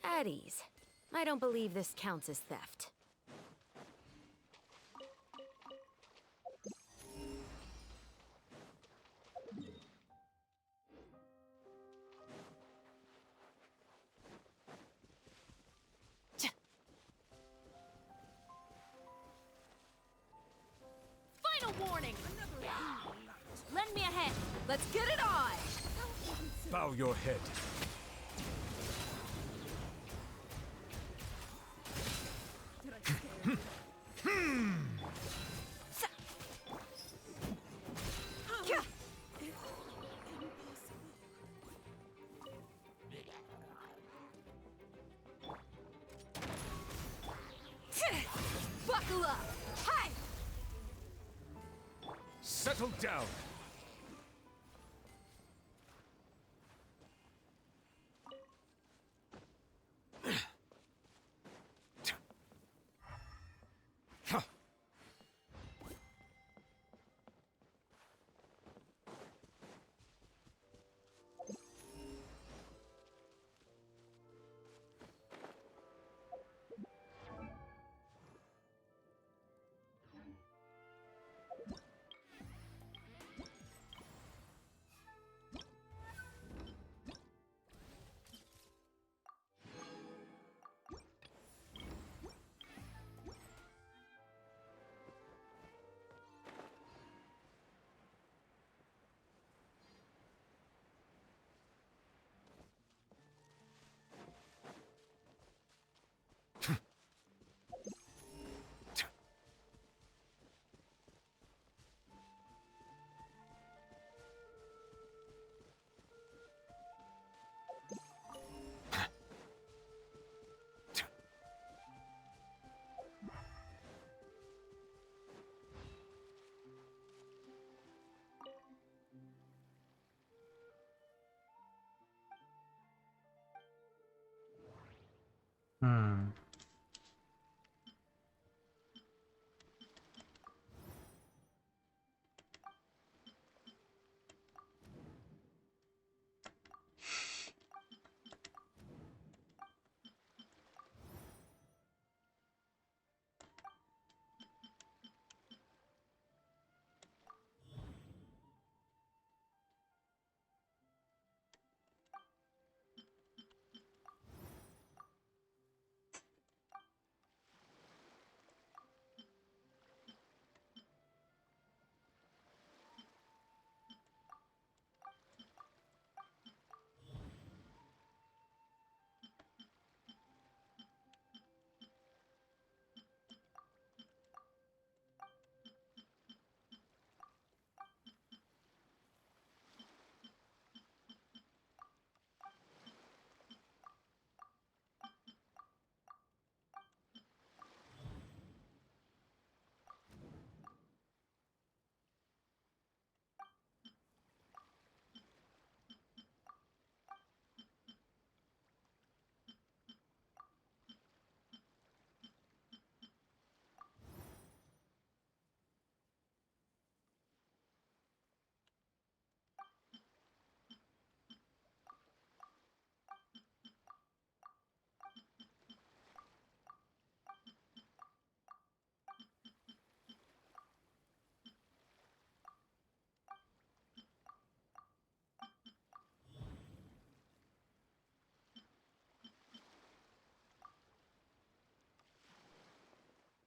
At ease. I don't believe this counts as theft. Final warning! Lend me a hand. Let's get it on! Bow your head. Buckle up! Hi! Settle down. Hmm.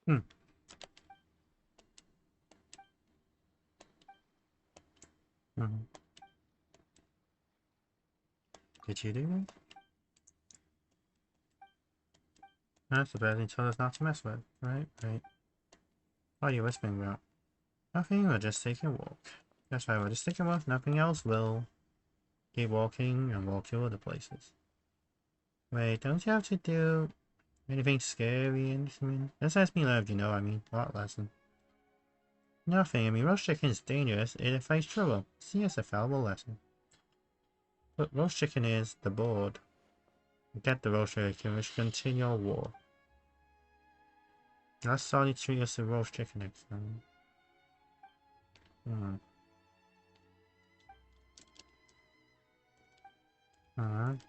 Hmm. Hmm. Did you do it? That's the bird told us not to mess with. Right, right. What are you whispering about? Nothing, we're just taking a walk. That's right, we're just taking a walk, nothing else. We'll keep walking and walk to other places. Wait, don't you have to do anything scary and something? This has me loved, you know, I mean, what lesson? Nothing, I mean, roast chicken is dangerous, it affects trouble. See, it's a fallible lesson. But roast chicken is the board. Get the roast chicken, which continue our war. Let's slowly treat us a roast chicken next time. Alright,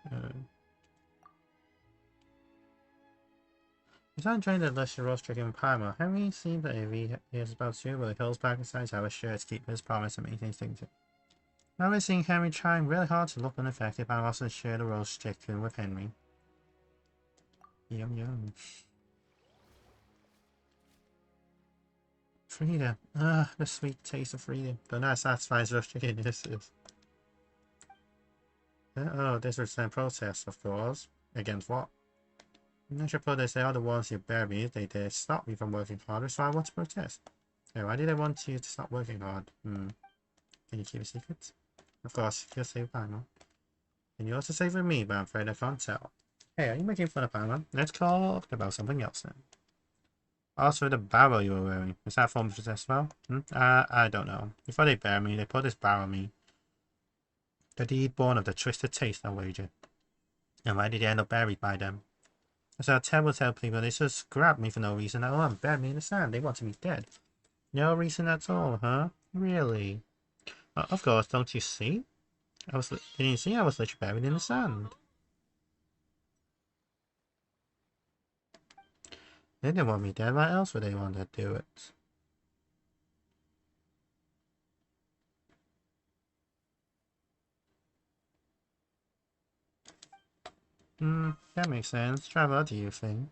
He's not enjoying the delicious roast chicken with Parma. Henry seems that if he is about to, but the hills back inside have a sure to keep his promise and maintain things. Now we're seeing Henry trying really hard to look unaffected, but I'm also share the roast chicken with Henry. Yum yum. Freedom. Ah, the sweet taste of freedom. But not satisfies roast chicken, this is. Oh, this was a protest, of course. Against what? I should put this, they are the ones you buried. They did stop me from working harder, so I want to protest. Hey, why did I want you to stop working hard? Can you keep a secret? Of course, you'll save Paimon. And you also save with me, but I'm afraid I can't tell. Hey, are you making fun of Paimon? Let's talk about something else then. Also, the barrel you were wearing, is that from protest as well? I don't know. Before they bury me, they put this barrel on me. The deed born of the twisted taste, I wager. And why did you end up buried by them? It's a terrible tell people, they just grabbed me for no reason at all and buried me in the sand. They wanted me dead. No reason at all, huh? Really? Of course, don't you see? Didn't you see I was literally buried in the sand? They didn't want me dead, why else would they want to do it? That makes sense. Trevor, what do you think?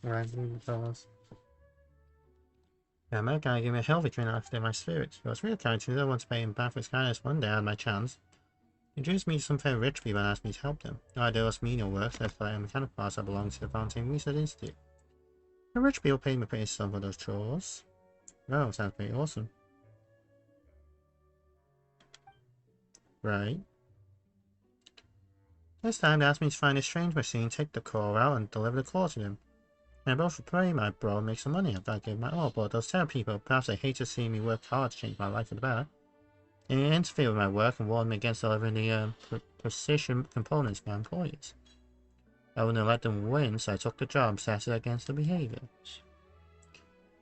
Right, fellas. Yeah, my guy gave me a healthy drink after my spirits. It was really kind to me. I want to pay him back for his kindness one day I had my chance. He introduced me to some very rich people and asked me to help them. No idea what's menial work, so I thought mechanical parts that belong to the Fountain Research Institute. The rich people paid me pretty some for those chores. Oh, sounds pretty awesome. Right. This time they asked me to find a strange machine, take the core out, and deliver the core to them. And both pray my bro and make some money. I gave my all, but those terrible people, perhaps they hate to see me work hard to change my life for the better. They interfered with my work and warned me against delivering the precision components to my employees. I wouldn't let them win, so I took the job, set it against the behavior.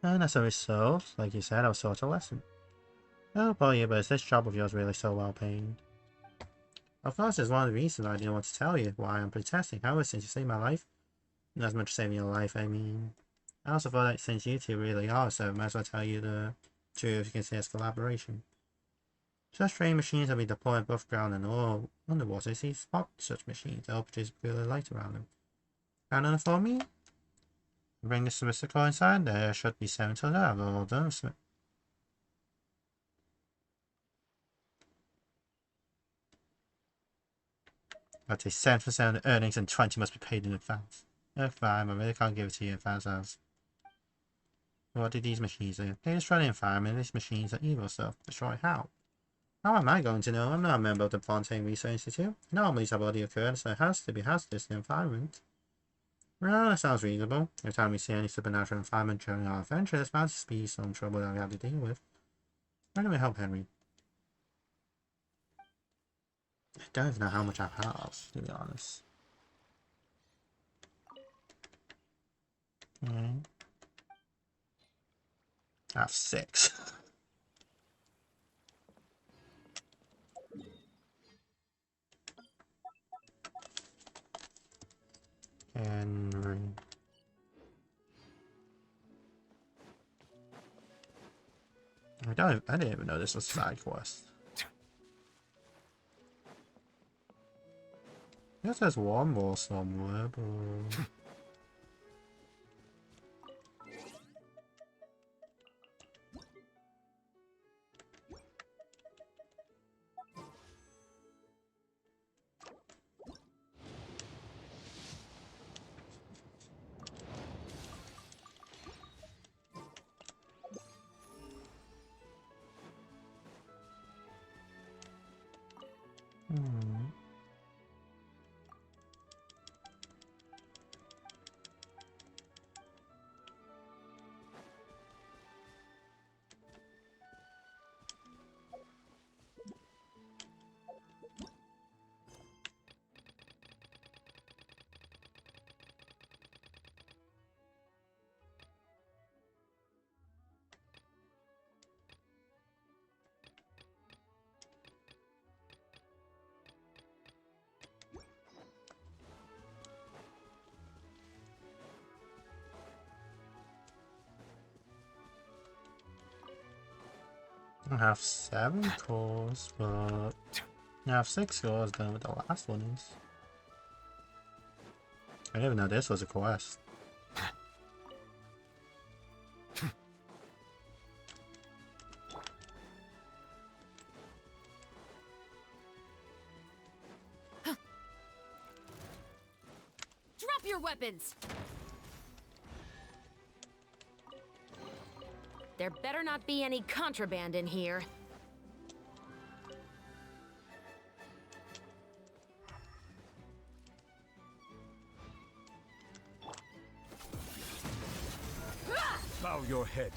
And as a result, like you said, I was taught a lesson. Oh boy, but is this job of yours really so well paid? Of course, it's one of the reasons I didn't want to tell you why I'm protesting. However, since you saved my life, not as much saving your life, I mean. I also thought that since you two really are, so I might as well tell you the truth. You can see it's collaboration. Such training machines have been deployed above ground and all underwater. You see, spot such machines. They'll produce brilliant light around them. Found enough for me? Bring the semester core inside. There should be 7 till now. I've all done. But it's 7% of the earnings and 20 must be paid in advance. Oh, fine, I really can't give it to you in advance as. What did these machines do? They destroy the environment. These machines are evil, so destroy how? How am I going to know? I'm not a member of the Fontaine Research Institute. Anomalies have already occurred, so it has to be hazardous in the environment. Well, that sounds reasonable. Every time we see any supernatural environment during our adventure, there's bound to be some trouble that we have to deal with. Where can we help, Henry? I don't even know how much I have, to be honest. I have 6. Henry. I didn't even know this was a side quest. I guess there's one more somewhere, but... I have 7 cores, but I have 6 cores done with the last one is. I didn't even know this was a quest. Drop your weapons! There better not be any contraband in here. Bow your head.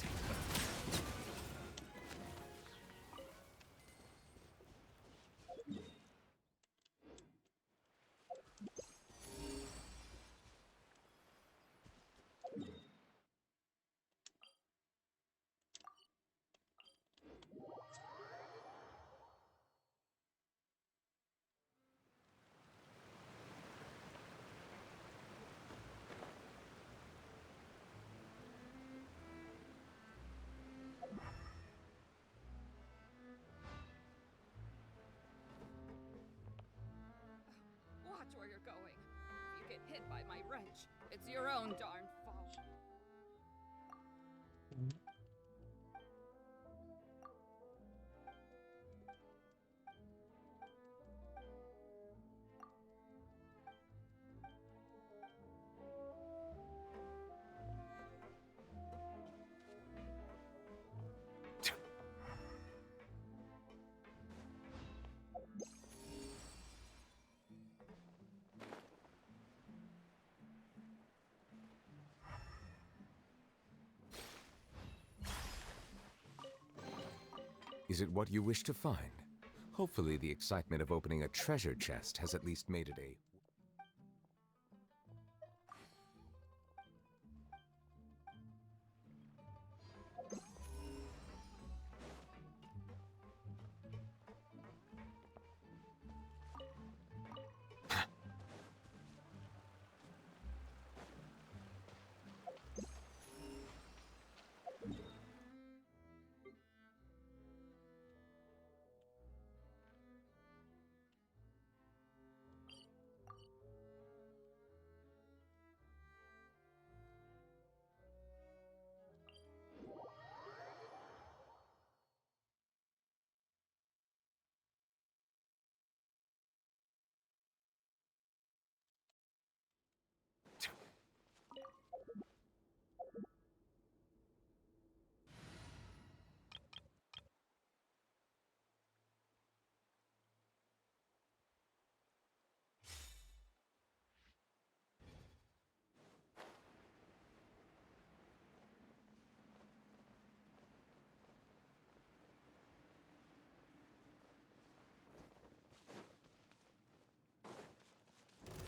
your own darn fault. Is it what you wish to find? Hopefully the excitement of opening a treasure chest has at least made it a...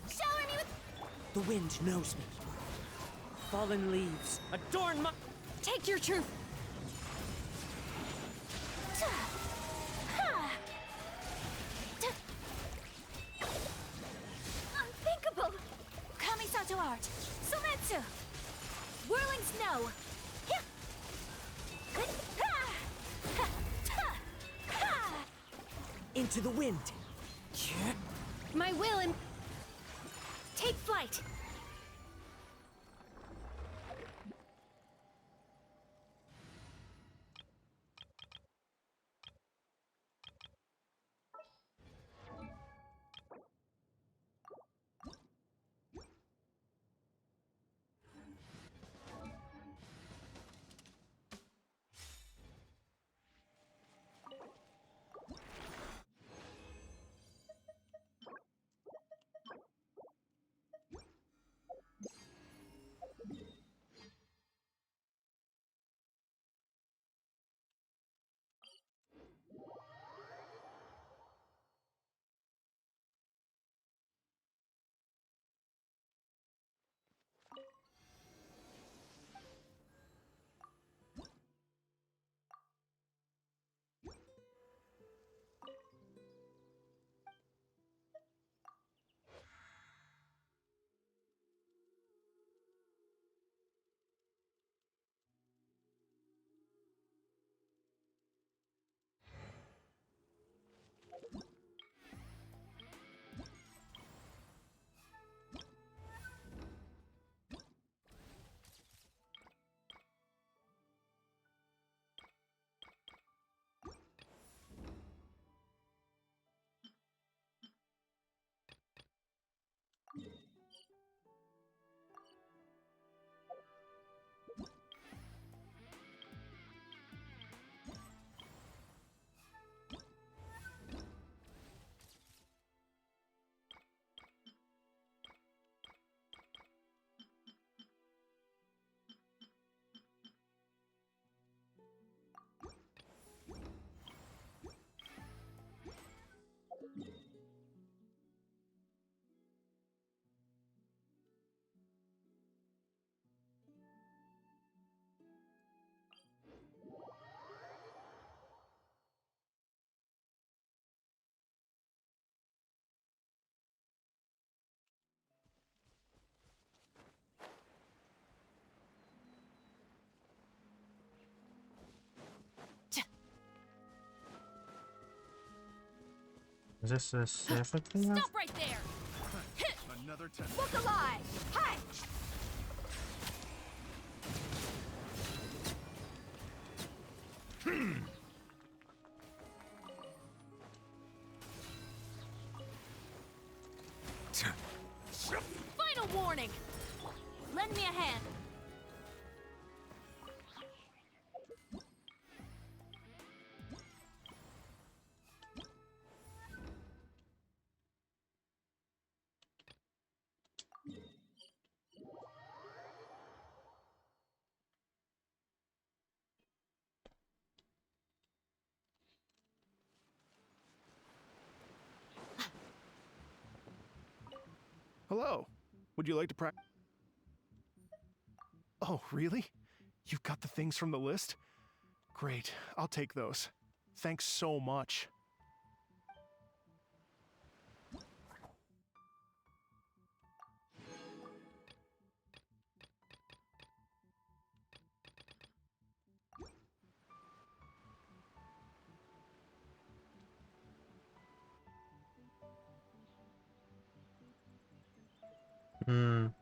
Shower me with... The wind knows me. Fallen leaves adorn my... Take your truth! Unthinkable! Kamisato art! Sometsu! Whirling snow! Into the wind. My will and take flight. Is this a safer thing? Stop right there! Another test. Look alive! Hi! Final warning! Lend me a hand. Hello. Would you like to practice? Oh, really? You've got the things from the list? Great. I'll take those. Thanks so much. Hmm.